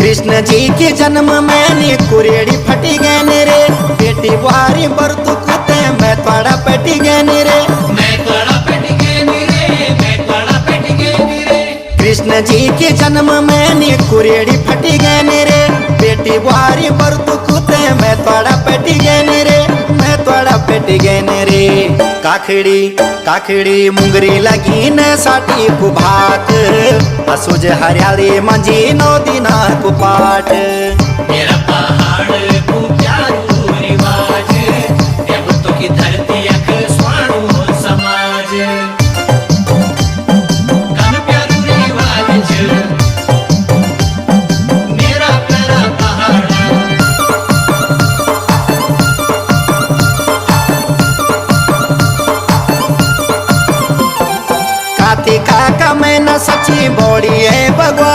कृष्ण जी के जन्म में कुरेड़ी फटी गए रे, बेटी बुहारी बरतु कुते मैं थोड़ा पटी गए रे, कृष्ण जी के जन्म में कुरेड़ी फटी गए रे, बेटी बुहारी बरतु कुते मैं थोड़ा पटी गए रे, मैं थोड़ा पटी गए रे। काखड़ी काखड़ी मुंगरी लगी न साठी कुभात, असुज हरियाली मंजी नौ दिना कुपाट। मेरा पहाड़ को प्यारो रिवाज, देवतों की धरती अख स्वाणु समाज। कन प्यारो रिवाज मेरा प्यारा पहाड़। कार्तिका का महीना सच्ची बौड़ी है भगवान,